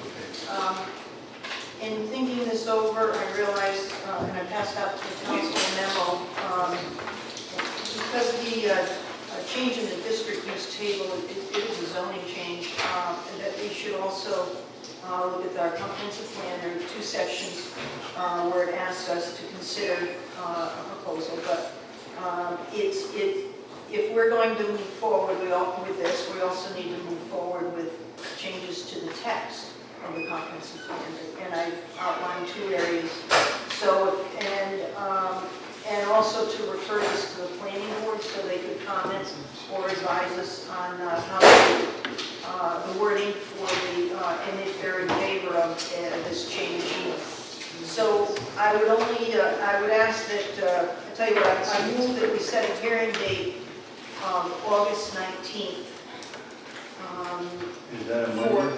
[SPEAKER 2] Okay.
[SPEAKER 6] In thinking this over, I realized, and I passed out to the council a memo, because the change in the district use table, it is a zoning change, and that we should also look at our comprehensive plan. There are 2 sections where it asks us to consider a proposal, but if we're going to move forward with this, we also need to move forward with changes to the text of the comprehensive plan, and I've outlined 2 areas. So, and also to refer this to the planning board so they could comment or advise us on how the wording for the, and if they're in favor of this change. So I would ask that, I tell you what, I move that we set a hearing date of August 19th.
[SPEAKER 2] Is that a
[SPEAKER 6] For,
[SPEAKER 2] Monday?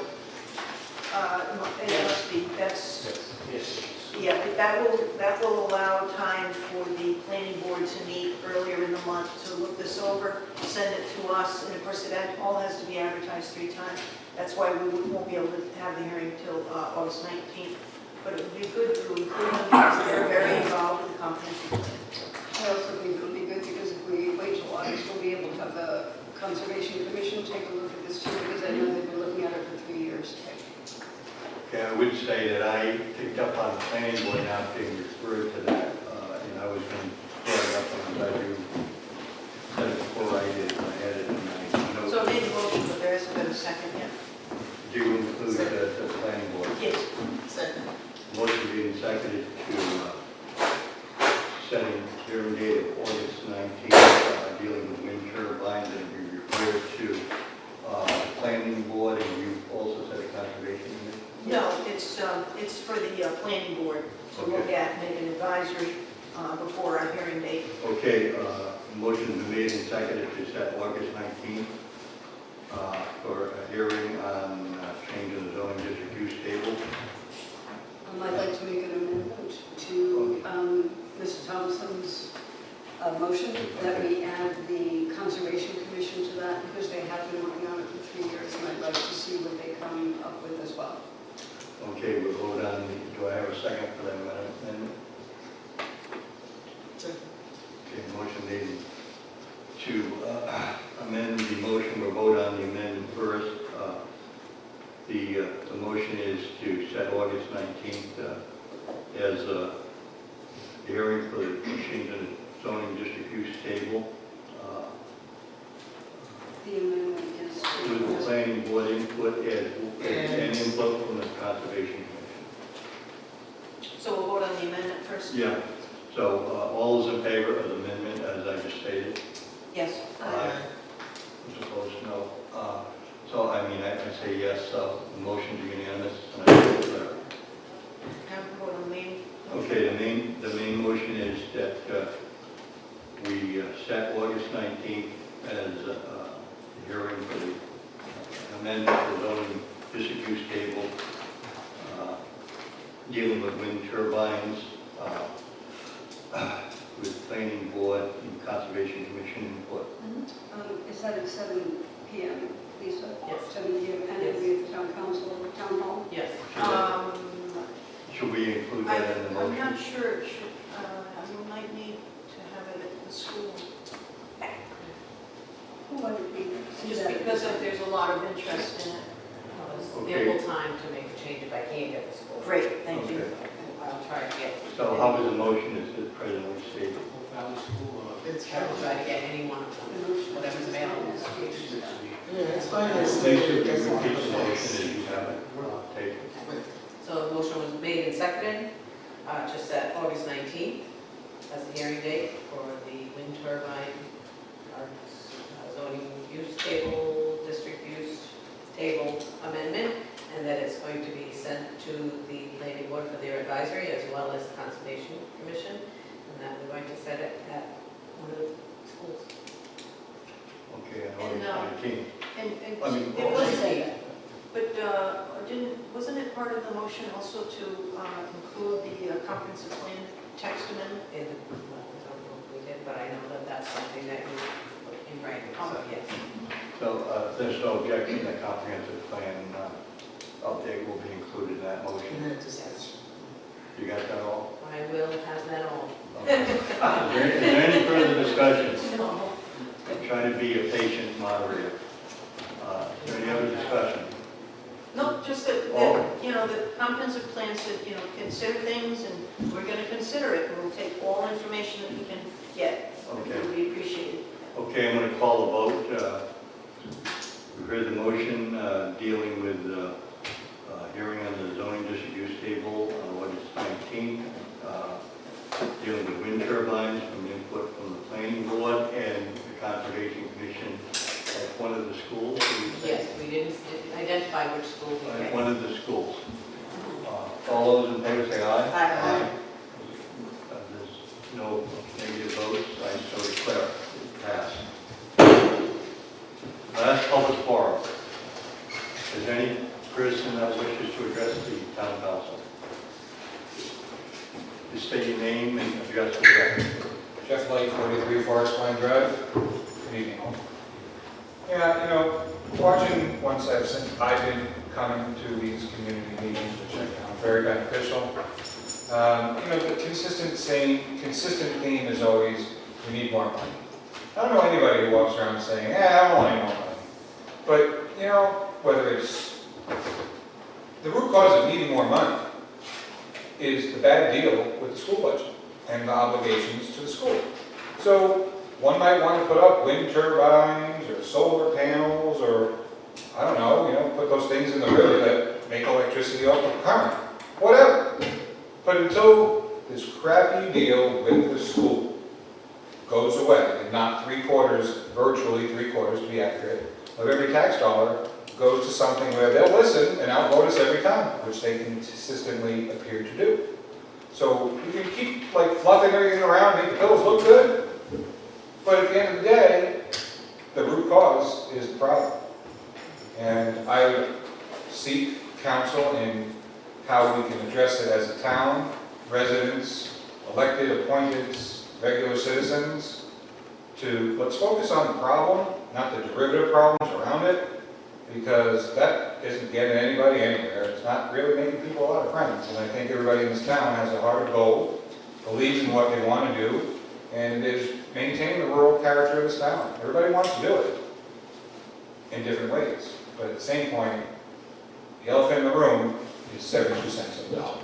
[SPEAKER 6] it must be, that's,
[SPEAKER 5] Yes.
[SPEAKER 6] yeah, that will allow time for the planning board to meet earlier in the month to look this over, send it to us, and of course, it all has to be advertised 3 times. That's why we won't be able to have the hearing until August 19th. But it would be good to include them because they're very involved in the comprehensive plan.
[SPEAKER 3] I also think it would be good because if we wait till August, we'll be able to have the Conservation Commission take a look at this too, because I know they've been looking at it for 3 years.
[SPEAKER 2] Okay, I would say that I picked up on the planning board now being referred to that, and I was going to bring it up on that you said it before I did, and I had it in my notes.
[SPEAKER 6] So I made a motion, but there hasn't been a second yet.
[SPEAKER 2] Do you include the planning board?
[SPEAKER 6] Yes. Second.
[SPEAKER 2] Motion being seconded to setting hearing date of August 19th, dealing with wind turbines, and we refer to planning board, and you also said a conservation commission?
[SPEAKER 6] No, it's for the planning board to look at, make an advisory before our hearing date.
[SPEAKER 2] Okay, motion been made and seconded to set August 19th for a hearing on change in the zoning district use table.
[SPEAKER 3] I'd like to make an amendment to Mr. Thompson's motion that we add the Conservation Commission to that because they have been working on it for 3 years, and I'd like to see what they come up with as well.
[SPEAKER 2] Okay, we'll vote on, do I have a second for that amendment? Okay, motion made to amend the motion. We'll vote on the amendment first. The motion is to set August 19th as a hearing for the change in the zoning district use table.
[SPEAKER 3] The amendment is
[SPEAKER 2] With the
[SPEAKER 3] to...
[SPEAKER 2] planning board input and input from the Conservation Commission.
[SPEAKER 6] So we'll vote on the amendment first?
[SPEAKER 2] Yeah, so all those in favor of the amendment as I just stated?
[SPEAKER 6] Yes.
[SPEAKER 2] Aye. Who's opposed? No. So, I mean, I say yes, so the motion's unanimous. And I vote for it.
[SPEAKER 6] Have to vote on the main.
[SPEAKER 2] Okay, the main motion is that we set August 19th as a hearing for the amendment to the zoning district use table dealing with wind turbines with planning board and conservation commission input.
[SPEAKER 3] Is that at 7 p.m., Lisa?
[SPEAKER 1] Yes.
[SPEAKER 3] 7 p.m. and it'll be at the town council, town hall?
[SPEAKER 1] Yes.
[SPEAKER 2] Should we include that in the
[SPEAKER 6] I'm
[SPEAKER 2] motion?
[SPEAKER 6] not sure, it should, you might need to have it at the school.
[SPEAKER 3] Who would be?
[SPEAKER 6] Just because there's a lot of interest in it.
[SPEAKER 2] Okay.
[SPEAKER 1] Ample time to make the change if I can't get the school.
[SPEAKER 6] Great, thank you.
[SPEAKER 2] Okay.
[SPEAKER 1] I'll try to get.
[SPEAKER 2] So how is the motion as the president stated?
[SPEAKER 1] I'll try to get any one of them, whatever's available.
[SPEAKER 4] It's fine.
[SPEAKER 2] Make sure you repeat the motion as you have it taken.
[SPEAKER 1] So the motion was made and seconded to set August 19th as the hearing date for the wind turbine zoning use table, district use table amendment, and that it's going to be sent to the planning board for their advisory as well as the Conservation Commission, and that we're going to set it at one of the schools.
[SPEAKER 2] Okay, on August 19th.
[SPEAKER 6] And
[SPEAKER 2] I mean,
[SPEAKER 6] it was, But wasn't it part of the motion also to include the comprehensive plan text amendment?
[SPEAKER 1] I don't know if we did, but I know that that's something that you put in writing, so yes.
[SPEAKER 2] So there's no objection, the comprehensive plan update will be included in that motion.
[SPEAKER 1] Yes.
[SPEAKER 2] You got that all?
[SPEAKER 1] I will have that all.
[SPEAKER 2] Okay. Is there any further discussion?
[SPEAKER 1] No.
[SPEAKER 2] I'm trying to be a patient moderator. Is there any other discussion?
[SPEAKER 6] No, just that, the comprehensive plan said, consider things, and we're gonna consider it, and we'll take all information that we can get.
[SPEAKER 2] Okay.
[SPEAKER 6] It would be appreciated.
[SPEAKER 2] Okay, I'm going to call the vote. We've heard the motion dealing with hearing on the zoning district use table on August 19th, dealing with wind turbines from input from the planning board and the conservation commission at one of the schools.
[SPEAKER 1] Yes, we didn't identify which school we
[SPEAKER 2] At
[SPEAKER 1] picked.
[SPEAKER 2] one of the schools. All those in favor say aye.
[SPEAKER 1] Aye.
[SPEAKER 2] There's no negative votes, I so declare it passed. Last public forum. Is there any person that wishes to address the town council? Just state your name and address the record.
[SPEAKER 12] Jeff Light, 43 Forest Pine Drive. Good evening. Yeah, watching once I've been coming to these community meetings, which I found very beneficial. The consistent theme is always, we need more money. I don't know anybody who walks around saying, I don't want any more money. But, whether it's the root cause of needing more money is the bad deal with the school budget and the obligations to the school. So one might want to put up wind turbines or solar panels or, I don't know, put those things in the river that make electricity off of current, whatever. But until this crappy deal with the school goes away, and not virtually three quarters to be accurate, of every tax dollar goes to something where they'll listen and outvote us every time, which they consistently appear to do. So you can keep fluffing everything around, make the bills look good, but at the end of the day, the root cause is the problem. And I would seek counsel in how we can address it as a town, residents, elected, appointed, regular citizens, let's focus on the problem, not the derivative problems around it, because that isn't getting anybody anywhere. It's not really making people a lot of friends. And I think everybody in this town has a heart of gold, believes in what they want to do, and is maintaining the rural character of this town. Everybody wants to do it in different ways. But at the same point, the elephant in the room is 72 cents on the dollar.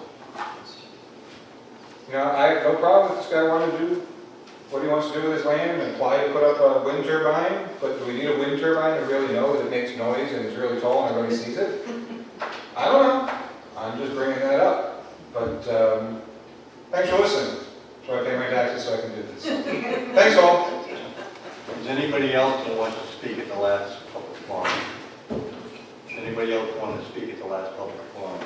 [SPEAKER 12] I have no problem if this guy wants to do what he wants to do with his land and apply to put up a wind turbine, but do we need a wind turbine to really know that it makes noise and is really tall and everybody sees it? I don't know. I'm just bringing that up. But thanks for listening. So I pay my taxes so I can do this. Thanks all.
[SPEAKER 2] Is anybody else that wants to speak at the last public forum? Anybody else want to speak at the last public forum?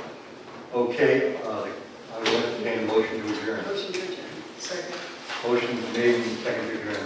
[SPEAKER 2] Okay, I will entertain a motion to adjourn.
[SPEAKER 3] Motion to adjourn.
[SPEAKER 4] Second.
[SPEAKER 2] Motion made and seconded to adjourn.